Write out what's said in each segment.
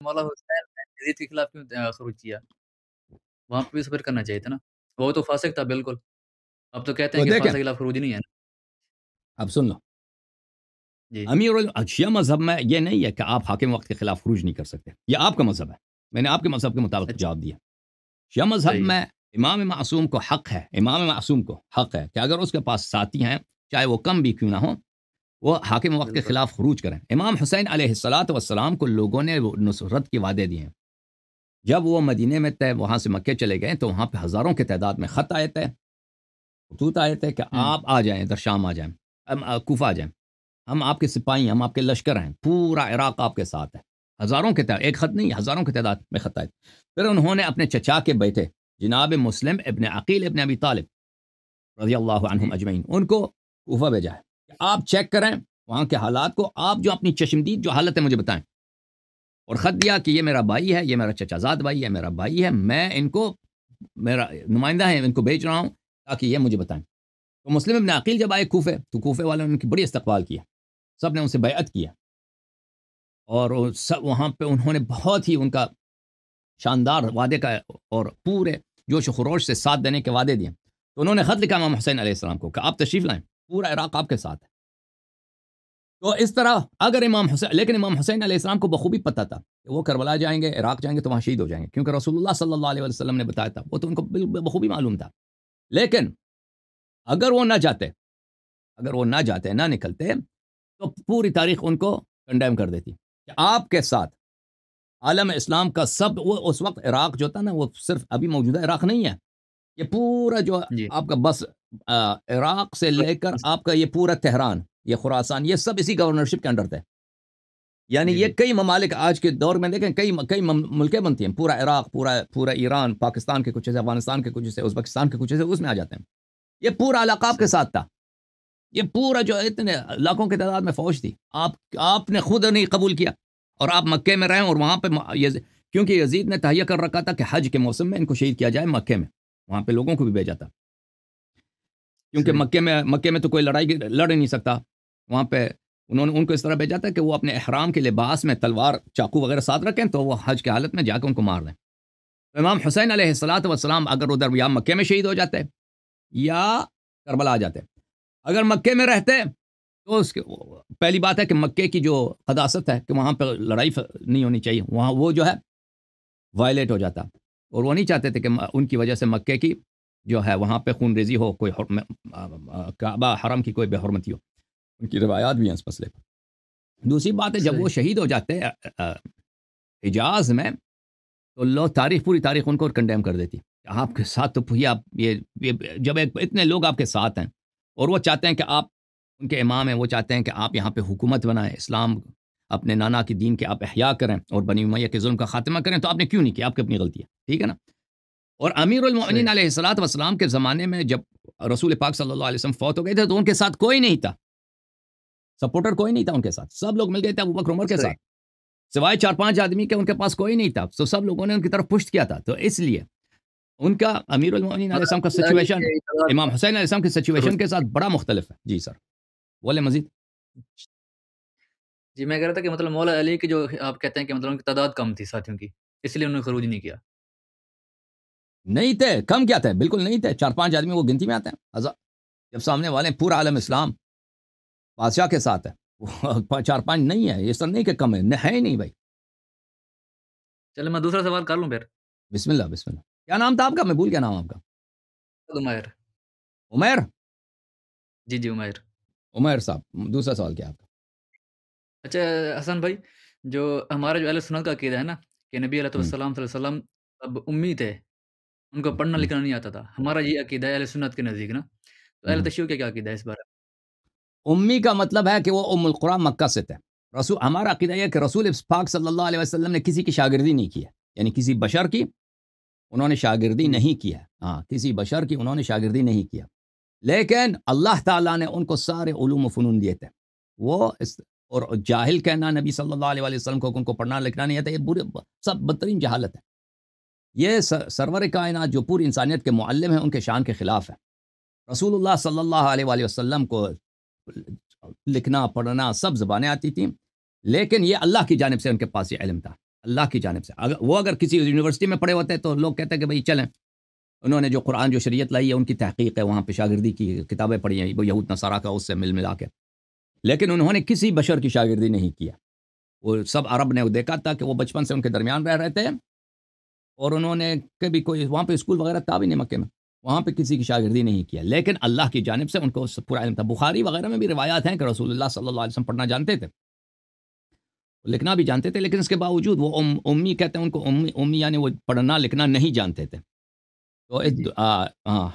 مولا حسین نے یزید کے خلاف کیوں خروج کیا؟ وہاں پہ بھی صبر کرنا چاہیے تھا نا، وہ تو فاسق تھا بالکل، اب تو کہتے تو ہیں کہ دیکھیں فاسق کے خلاف خروج نہیں ہے نا، اب سن لو، جی، شیعہ مذہب میں یہ نہیں ہے کہ آپ حاکم وقت کے خلاف خروج نہیں کر سکتے، یہ آپ کا مذہب ہے، میں نے آپ کے مذہب کے مطابق اچھا، جواب دیا۔ شیعہ مذہب صحیح ہے، میں امام معصوم کو حق ہے، امام معصوم کو حق ہے کہ اگر اس کے پاس ساتھی ہیں چاہے وہ کم بھی کیوں نہ ہوں، وہ حاکم وقت کے بالکل، خلاف خروج کریں۔ امام حسین علیہ الصلاۃ والسلام کو لوگوں نے نصرت کے وعدے دیے ہیں، جب وہ مدینے میں تھے وہاں سے مکے چلے گئے تو وہاں پہ ہزاروں کی تعداد میں خط آئے تھے، خطوط آئے تھے کہ ہوں، آپ آ جائیں، ادھر شام آ جائیں، کوفہ آ جائیں، ہم آپ کے سپاہی، ہم آپ کے لشکر ہیں، پورا عراق آپ کے ساتھ ہے، ہزاروں کے تعداد، ایک خط نہیں، ہزاروں کی تعداد میں خط آئے تھے۔ پھر انہوں نے اپنے چچا کے بیٹے جناب مسلم ابن عقیل ابن ابی طالب رضی اللہ عنہم جی، اجمعین ان کو کوفہ بھیجا ہے کہ آپ چیک کریں وہاں کے حالات کو، آپ جو اپنی چشمدید جو حالت ہے مجھے بتائیں، اور خط دیا کہ یہ میرا بھائی ہے، یہ میرا چچا زاد بھائی ہے، میرا بھائی ہے، میں ان کو، میرا نمائندہ ہے، ان کو بھیج رہا ہوں تاکہ یہ مجھے بتائیں۔ تو مسلم ابن عقیل جب آئے کوفے تو کوفے والوں نے ان کی بڑی استقبال کیا، سب نے ان سے بیعت کیا، اور سب وہاں پہ انہوں نے بہت ہی ان کا شاندار وعدے کا اور پورے جوش و خروش سے ساتھ دینے کے وعدے دیے۔ تو انہوں نے خط لکھا امام حسین علیہ السلام کو کہ آپ تشریف لائیں، پورا عراق آپ کے ساتھ ہے۔ تو اس طرح اگر امام حسین، لیکن امام حسین علیہ السلام کو بخوبی پتہ تھا کہ وہ کربلا جائیں گے، عراق جائیں گے تو وہاں شہید ہو جائیں گے، کیونکہ رسول اللہ صلی اللہ علیہ وسلم نے بتایا تھا، وہ تو ان کو بخوبی معلوم تھا۔ لیکن اگر وہ نہ جاتے، اگر وہ نہ جاتے، نہ نکلتے، تو پوری تاریخ ان کو کنڈیم کر دیتی کہ آپ کے ساتھ عالم اسلام کا سب، وہ اس وقت عراق جو تھا نا، وہ صرف ابھی موجودہ عراق نہیں ہے، یہ پورا جو جی، آپ کا بس عراق سے لے کر آپ کا یہ پورا تہران، یہ خراسان، یہ سب اسی گورنرشپ کے انڈر تھے۔ یعنی جی، یہ جی، کئی ممالک آج کے دور میں دیکھیں، کئی ملکیں بنتی ہیں، پورا عراق، پورا ایران، پاکستان کے کچھ حصے، افغانستان کے کچھ حصے، ازبکستان کے کچھ حصے اس میں آ جاتے ہیں۔ یہ پورا علاقہ آپ کے صحیح، ساتھ تھا، یہ پورا جو اتنے لاکھوں کی تعداد میں فوج تھی، آپ نے خود نہیں قبول کیا، اور آپ مکے میں رہیں، اور وہاں پہ کیونکہ یزید نے تہیہ کر رکھا تھا کہ حج کے موسم میں ان کو شہید کیا جائے مکے میں، وہاں پہ لوگوں کو بھی بھیجا تھا، کیونکہ صحیح، مکے میں تو کوئی لڑائی لڑ ہی نہیں سکتا، وہاں پہ انہوں نے ان کو اس طرح بھیجا تھا کہ وہ اپنے احرام کے لباس میں تلوار چاقو وغیرہ ساتھ رکھیں تو وہ حج کی حالت میں جا کے ان کو مار دیں۔ تو امام حسین علیہ الصلاۃ والسلام اگر ادھر یا مکے میں شہید ہو جاتے یا کربلا آ جاتے، اگر مکے میں رہتے تو پہلی بات ہے کہ مکے کی جو قداست ہے کہ وہاں پہ لڑائی نہیں ہونی چاہیے، وہاں وہ جو ہے وائلیٹ ہو جاتا، اور وہ نہیں چاہتے تھے کہ ان کی وجہ سے مکے کی جو ہے وہاں پہ خون ریزی ہو، کوئی کعبہ حرم کی کوئی بے حرمتی ہو، ان کی روایات بھی ہیں اس مسئلے پر۔ دوسری بات ہے جب وہ صحیح، شہید ہو جاتے حجاز میں، تو تاریخ، پوری تاریخ ان کو کنڈیم کر دیتی کہ آپ کے ساتھ تو یہ جب اتنے لوگ آپ کے ساتھ ہیں اور وہ چاہتے ہیں کہ آپ ان کے امام ہیں، وہ چاہتے ہیں کہ آپ یہاں پہ حکومت بنائیں، اسلام اپنے نانا کی دین کے آپ احیاء کریں اور بنی امیہ کے ظلم کا خاتمہ کریں، تو آپ نے کیوں نہیں کیا؟ آپ کی اپنی غلطی ہے، ٹھیک ہے نا؟ اور امیر المؤمنین صحیح، علیہ الصلاۃ والسلام کے زمانے میں جب رسول پاک صلی اللہ علیہ وسلم فوت ہو گئے تھے تو ان کے ساتھ کوئی نہیں تھا، سپورٹر کوئی نہیں تھا ان کے ساتھ، سب لوگ مل گئے تھے ابوبکر عمر کے صحیح، ساتھ، سوائے 4-5 آدمی کے ان کے پاس کوئی نہیں تھا، تو سب لوگوں نے ان کی طرف پشت کیا تھا، تو اس لیے ان کا امیر المؤمنین علیہ السلام کا مطلب علی سچویشن کے اطلاع امام حسین علیہ السلام کی خروج سچویشن کے ساتھ بڑا مختلف ہے۔ جی سر، بولے مزید؟ جی، میں کہہ رہا تھا کہ مطلب مولا علی کی جو آپ کہتے ہیں کہ مطلب ان کی تعداد کم تھی ساتھیوں کی، اس لیے انہوں نے خروج نہیں کیا، نہیں تھے، کم کیا تھے، بالکل نہیں تھے، 4-5 آدمی وہ گنتی میں آتے ہیں، جب سامنے والے پورا عالم اسلام بادشاہ کے ساتھ ہے، 4-5 نہیں ہے، یہ سر نہیں کہ کم ہے ہی نہیں بھائی۔ چلیں میں دوسرا سوال کر لوں پھر؟ بسم اللہ بسم اللہ، کیا نام تھا آپ کا؟ میں بھول گیا نام آپ کا۔ عمیر، عمیر؟ جی، جی، عمیر۔ عمیر صاحب، دوسرا سوال کیا آپ کا؟ اچھا حسن بھائی، جو ہمارا جو اہل سنت کا عقیدہ ہے نا کہ نبی علیہ ہوں، السلام صلی اللہ علیہ وسلم اب امی تھے، ان کو پڑھنا ہوں، لکھنا نہیں آتا تھا، ہمارا یہ عقیدہ ہے اہل سنت کے نزدیک نا، تو اہل ہوں۔ تشیع کا کیا عقیدہ ہے اس بارے امی کا مطلب ہے کہ وہ ام القرآن مکہ سے تھے۔ ہمارا عقیدہ یہ ہے کہ رسول پاک صلی اللہ علیہ وسلم نے کسی کی شاگردی نہیں کی ہے، یعنی کسی بشر کی انہوں نے شاگردی میں؟ جی، نہیں کی ہے، ہاں، کسی بشر کی انہوں نے شاگردی نہیں کیا، لیکن اللہ تعالیٰ نے ان کو سارے علوم و فنون دیے تھے، وہ اور جاہل کہنا نبی صلی اللہ علیہ وسلم کو ان کو پڑھنا لکھنا نہیں آتا، یہ برے سب بدترین جہالت ہے۔ یہ سرور کائنات جو پوری انسانیت کے معلم ہیں ان کے شان کے خلاف ہے۔ رسول اللہ صلی اللہ علیہ وآلہ وسلم کو لکھنا پڑھنا سب زبانیں آتی تھیں، لیکن یہ اللہ کی جانب سے ان کے پاس یہ علم تھا۔ اللہ کی جانب سے. اگر کسی یونیورسٹی میں پڑھے ہوتے تو لوگ کہتے ہیں کہ بھئی چلیں، انہوں نے جو قرآن جو شریعت لائی ہے ان کی تحقیق ہے، وہاں پہ شاگردی کی کتابیں پڑھی ہیں وہ یہود نصارہ کا، اس سے مل ملا کے. لیکن انہوں نے کسی بشر کی شاگردی نہیں کیا. وہ سب عرب نے دیکھا تھا کہ وہ بچپن سے ان کے درمیان رہ رہے تھے، اور انہوں نے کبھی کوئی وہاں پہ اسکول وغیرہ تھا بھی نہیں مکے میں، وہاں پہ کسی کی شاگردی نہیں کیا. لیکن اللہ کی جانب سے ان کو پورا علم تھا. بخاری وغیرہ میں بھی روایات ہیں کہ رسول اللہ صلی اللہ علیہ وسلم پڑھنا جانتے تھے، لکھنا بھی جانتے تھے، لیکن اس کے باوجود وہ امی کہتے ہیں ان کو، امی یعنی وہ پڑھنا لکھنا نہیں جانتے تھے. تو جی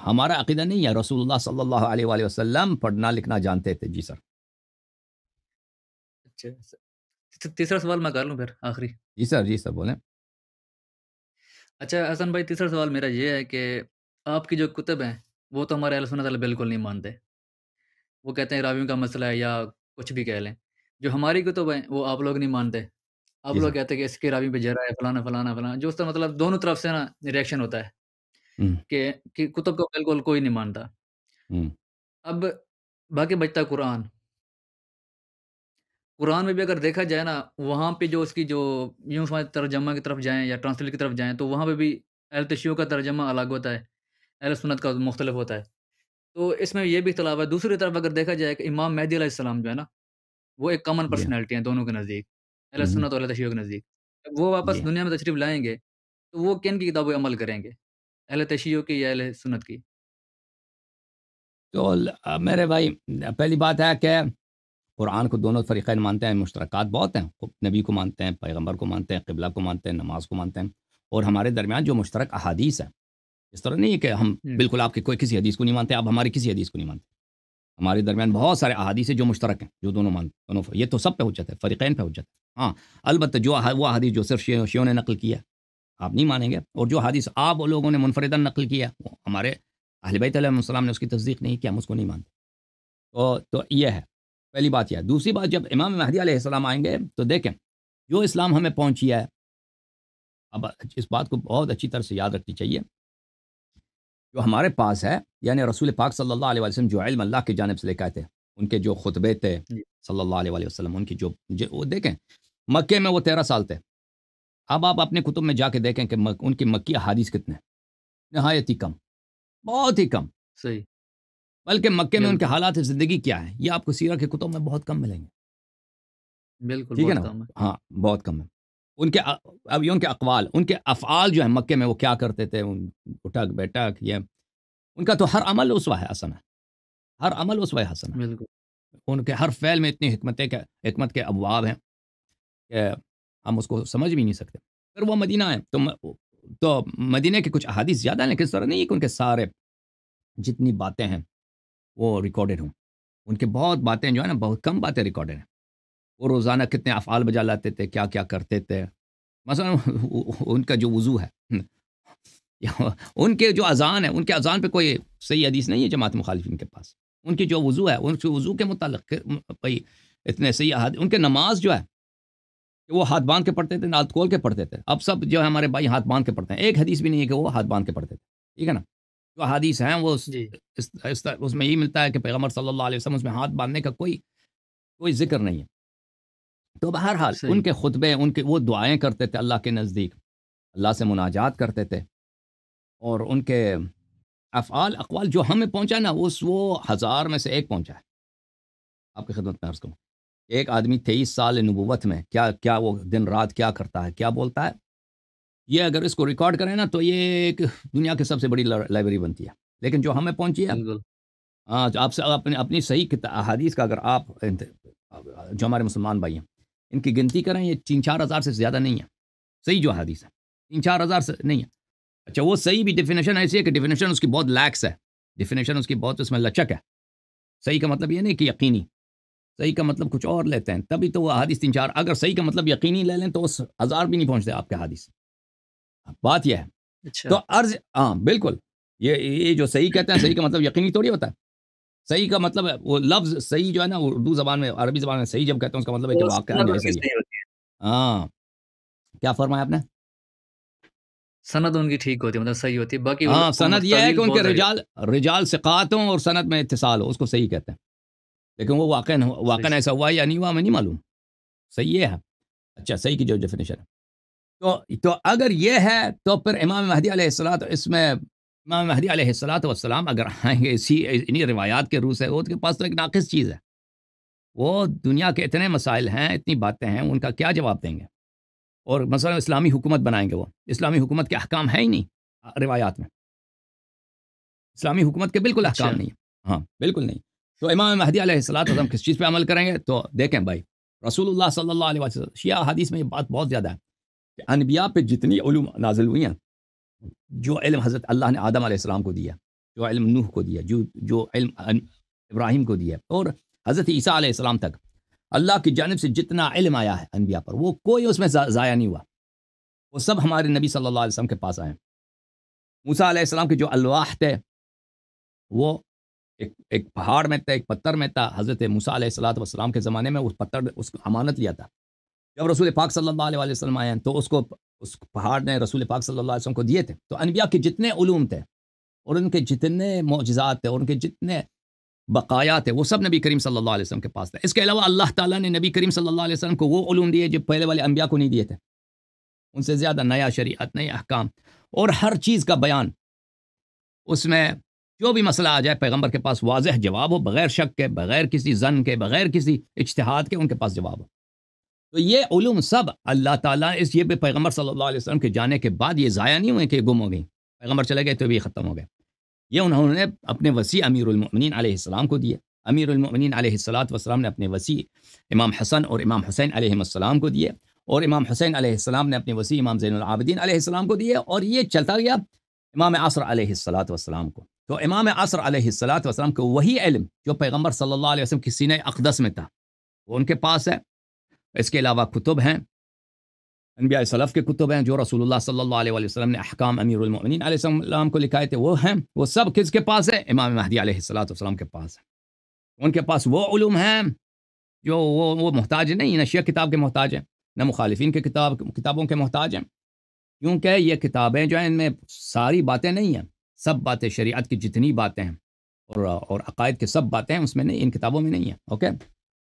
ہمارا عقیدہ نہیں ہے، رسول اللہ صلی اللہ علیہ وآلہ وسلم پڑھنا لکھنا جانتے تھے. جی سر. اچھا تیسرا سوال میں کر لوں پھر آخری. جی سر، جی سر بولیں. اچھا حسن بھائی، تیسرا سوال میرا یہ ہے کہ آپ کی جو کتب ہیں وہ تو ہمارے اہل سنت والے بالکل نہیں مانتے. وہ کہتے ہیں راویوں کا مسئلہ ہے یا کچھ بھی کہہ لیں. جو ہماری کتب ہیں وہ آپ لوگ نہیں مانتے. آپ جی لوگ سر. کہتے ہیں کہ اس کے راوی پہ جرا ہے، فلانا فلانا فلانا، جو اس کا مطلب دونوں طرف سے نا ریئیکشن ہوتا ہے ہوں، کہ کتب کو بالکل کوئی نہیں مانتا. ہوں. اب باقی بچتا ہے قرآن. قرآن میں بھی اگر دیکھا جائے نا، وہاں پہ جو اس کی جو یوں سمجھ ترجمہ کی طرف جائیں یا ٹرانسلیٹ کی طرف جائیں تو وہاں پہ بھی اہل تشیع کا ترجمہ الگ ہوتا ہے، اہل سنت کا مختلف ہوتا ہے. تو اس میں یہ بھی اختلاف ہے. دوسری طرف اگر دیکھا جائے کہ امام مہدی علیہ السلام جو ہے نا، وہ ایک کامن جی ہاں. پرسنالٹی ہیں دونوں کے نزدیک، اہل ہوں، سنت اور اہل تشیع کے نزدیک. جب وہ جی واپس ہاں. دنیا میں تشریف لائیں گے تو وہ کن کی کتابوں پہ عمل کریں گے، اہل تشیع کی یا اہل سنت کی؟ تو میرے بھائی، پہلی بات ہے کہ قرآن کو دونوں فریقین مانتے ہیں، مشترکات بہت ہیں. نبی کو مانتے ہیں، پیغمبر کو مانتے ہیں، قبلہ کو مانتے ہیں، نماز کو مانتے ہیں. اور ہمارے درمیان جو مشترک احادیث ہیں، اس طرح نہیں ہے کہ ہم ہوں، بالکل آپ کے کوئی کسی حدیث کو نہیں مانتے، آپ ہماری کسی حدیث کو نہیں مانتے. ہمارے درمیان بہت سارے احادیث ہیں جو مشترک ہیں، جو دونوں مانتے، دونوں یہ تو سب پہ حجت ہے، فریقین پہ حجت ہے. ہاں، البتہ جو وہ حدیث جو صرف شیعوں نے نقل کیا آپ نہیں مانیں گے، اور جو حدیث آپ لوگوں نے منفرداً نقل کیا وہ ہمارے اہل بیت علیہ السلام نے اس کی تصدیق نہیں کیا، ہم اس کو نہیں مانتے. تو یہ ہے پہلی بات. یہ ہے. دوسری بات، جب امام مہدی علیہ السلام آئیں گے تو دیکھیں جو اسلام ہمیں پہنچی ہے، اب اس بات کو بہت اچھی طرح سے یاد رکھنی چاہیے، جو ہمارے پاس ہے یعنی رسول پاک صلی اللہ علیہ وسلم جو علم اللہ کی جانب سے لے کے آئے تھے، ان کے جو خطبے تھے جی صلی اللہ علیہ وسلم، ان کی وہ دیکھیں مکے میں وہ 13 سال تھے. اب آپ اپنے کتب میں جا کے دیکھیں کہ ان کی مکی احادیث کتنے ہیں؟ نہایت ہی کم، بہت ہی کم. صحیح، بلکہ مکے میں ان کے بالکل حالات زندگی کیا ہے یہ آپ کو سیرہ کے کتب میں بہت کم ملیں گے. بالکل ٹھیک ہے بہت نا. کم ہے. ہاں، بہت کم ہے. ان کے اب یہ ان کے اقوال، ان کے افعال جو ہیں مکے میں وہ کیا کرتے تھے، اٹھک بیٹھک، یہ ان کا تو ہر عمل اسوہ ہے حسن ہے، ہر عمل اسوہ حسن ہے. بالکل ان کے ہر فعل میں اتنی حکمت کے ابواب ہیں کہ ہم اس کو سمجھ بھی نہیں سکتے. پھر وہ مدینہ ہے تو مدینہ کے کچھ احادیث زیادہ ہیں، لیکن اس طرح نہیں کہ ان کے سارے جتنی باتیں ہیں وہ ریکارڈڈ ہوں. ان کے بہت باتیں جو ہے نا، بہت کم باتیں ریکارڈڈ ہیں. وہ روزانہ کتنے افعال بجا لاتے تھے، کیا کیا کرتے تھے. مثلا ان کا جو وضو ہے، ان کے جو اذان ہے، ان کے اذان پہ کوئی صحیح حدیث نہیں ہے جماعت مخالفین کے پاس. ان کی جو وضو ہے، ان کے وضو کے متعلق بھائی اتنے صحیح احادیث. ان کے نماز جو ہے کہ وہ ہاتھ باندھ کے پڑھتے تھے، نات کھول کے پڑھتے تھے. اب سب جو ہے ہمارے بھائی ہاتھ باندھ کے پڑھتے ہیں، ایک حدیث بھی نہیں ہے کہ وہ ہاتھ باندھ کے پڑھتے تھے. ٹھیک ہے نا. جو حدیث ہیں وہ جی اس میں یہی ملتا ہے کہ پیغمبر صلی اللہ علیہ وسلم اس میں ہاتھ باندھنے کا کوئی ذکر نہیں ہے. تو بہرحال ان صحیح کے خطبے، ان کے وہ دعائیں کرتے تھے اللہ کے نزدیک، اللہ سے مناجات کرتے تھے. اور ان کے افعال اقوال جو ہمیں پہنچا نا، وہ 1000 میں سے ایک پہنچا ہے. آپ کی خدمت میں عرض کروں، ایک آدمی 23 سال نبوت میں کیا کیا وہ دن رات کیا کرتا ہے، کیا بولتا ہے، یہ اگر اس کو ریکارڈ کریں نا تو یہ ایک دنیا کی سب سے بڑی لائبریری بنتی ہے. لیکن جو ہمیں پہنچی ہے، بالکل ہاں، جو آپ سے اپنی صحیح احادیث کا اگر آپ جو ہمارے مسلمان بھائی ہیں ان کی گنتی کریں، یہ 3-4 ہزار سے زیادہ نہیں ہے. صحیح جو حدیث ہے 3-4 ہزار سے نہیں ہے. اچھا، وہ صحیح بھی ڈیفینیشن ایسی ہے کہ ڈیفینیشن اس کی بہت لیکس ہے، ڈیفینیشن اس کی بہت اس میں لچک ہے. صحیح کا مطلب یہ نہیں کہ یقینی، صحیح کا مطلب کچھ اور لیتے ہیں، تبھی تو وہ حدیث 3-4. اگر صحیح کا مطلب یقینی لے لیں تو اس 1000 بھی نہیں پہنچتے آپ کے حدیث. بات یہ ہے. اچھا تو عرض، ہاں بالکل، یہ جو صحیح کہتے ہیں، صحیح کا مطلب یقینی تھوڑی ہوتا ہے. صحیح کا مطلب ہے وہ لفظ صحیح جو ہے نا، اردو زبان میں، عربی زبان میں صحیح جب کہتے ہیں اس کا مطلب ہے کہ وہ واقعہ سند یہ ان کی صحیح ہے. صحیح ہوتی ہے. ہاں، کیا فرمایا آپ نے؟ سند ان کی ٹھیک ہوتی ہے، مطلب صحیح ہوتی ہے. باقی ہاں، سند یہ ہے کہ تعویل ان کے بہت ساری رجال ثقات ہوں اور سند میں اتصال ہو، اس کو صحیح کہتے ہیں. لیکن وہ صحیح واقعا ایسا ہوا یا نہیں ہوا ہمیں نہیں معلوم. صحیح یہ ہے. اچھا، صحیح کی جو ڈیفینیشن ہے تو اگر یہ ہے تو پھر امام مہدی علیہ الصلوۃ، اس میں امام مہدی علیہ الصلوۃ والسلام اگر آئیں گے انہی روایات کے روح سے، وہ کے پاس تو ایک ناقص چیز ہے، وہ دنیا کے اتنے مسائل ہیں، اتنی باتیں ہیں، ان کا کیا جواب دیں گے؟ اور مثلا اسلامی حکومت بنائیں گے، وہ اسلامی حکومت کے احکام ہیں ہی نہیں روایات میں، اسلامی حکومت کے بالکل اچھا، احکام نہیں ہیں، ہاں بالکل نہیں۔ تو امام مہدی علیہ الصلوۃ والسلام کس چیز پہ عمل کریں گے؟ تو دیکھیں بھائی، رسول اللہ صلی اللہ علیہ وسلم، شیعہ حدیث میں یہ بات بہت زیادہ ہے کہ انبیاء پہ جتنی علوم نازل ہوئی ہیں، جو علم حضرت اللہ نے آدم علیہ السلام کو دیا، جو علم نوح کو دیا، جو علم ابراہیم کو دیا، اور حضرت عیسیٰ علیہ السلام تک اللہ کی جانب سے جتنا علم آیا ہے انبیاء پر، وہ کوئی اس میں ضائع نہیں ہوا، وہ سب ہمارے نبی صلی اللہ علیہ وسلم کے پاس آئے ہیں۔ موسیٰ علیہ السلام کے جو الواح تھے، وہ ایک پہاڑ میں تھا، ایک پتھر میں تھا۔ حضرت موسیٰ علیہ السلام کے زمانے میں اس پتھر اس کو امانت لیا تھا، جب رسول پاک صلی اللہ علیہ وسلم آئے ہیں تو اس پہاڑ نے رسول پاک صلی اللہ علیہ وسلم کو دیے تھے۔ تو انبیاء کے جتنے علوم تھے اور ان کے جتنے معجزات تھے اور ان کے جتنے بقایا تھے، وہ سب نبی کریم صلی اللہ علیہ وسلم کے پاس تھے۔ اس کے علاوہ اللہ تعالیٰ نے نبی کریم صلی اللہ علیہ وسلم کو وہ علوم دیے جو پہلے والے انبیاء کو نہیں دیے تھے، ان سے زیادہ نیا شریعت، نئے احکام، اور ہر چیز کا بیان، اس میں جو بھی مسئلہ آ جائے پیغمبر کے پاس واضح جواب ہو، بغیر شک کے، بغیر کسی ظن کے، بغیر کسی اجتہاد کے ان کے پاس جواب ہو۔ تو یہ علوم سب اللہ تعالیٰ اس یہ پیغمبر صلی اللہ علیہ وسلم کے جانے کے بعد یہ ضائع نہیں ہوئے کہ یہ گم ہو گئی، پیغمبر چلے گئے تو بھی ختم ہو گئے۔ یہ انہوں نے اپنے وسیع امیر المؤمنین علیہ السلام کو دیے۔ امیر المؤمنین علیہ السلام نے اپنے وسیع امام حسن اور امام حسین علیہ السلام کو دیے، اور امام حسین علیہ السلام نے اپنے وسیع امام زین العابدین علیہ السلام کو دیے، اور یہ چلتا گیا امام عصر علیہ السلام کو۔ تو امام عصر علیہ السلام کو وہی علم جو پیغمبر صلی اللہ علیہ وسلم کی سینہ اقدس میں تھا، وہ ان کے پاس ہے۔ اس کے علاوہ کتب ہیں، انبیاء سلف کے کتب ہیں جو رسول اللہ صلی اللہ علیہ وسلم نے احکام امیر المؤمنین علیہ السلام کو لکھائے تھے، وہ ہیں، وہ سب کس کے پاس ہے؟ امام مہدی علیہ السلام کے پاس ہے۔ ان کے پاس وہ علوم ہیں جو وہ محتاج نہیں، نہ شیعہ کتاب کے محتاج ہیں، نہ مخالفین کے کتابوں کے محتاج ہیں، کیونکہ یہ کتابیں جو ہیں ان میں ساری باتیں نہیں ہیں، سب باتیں شریعت کی جتنی باتیں ہیں اور عقائد کے سب باتیں ہیں اس میں نہیں، ان کتابوں میں نہیں ہیں۔ اوکے۔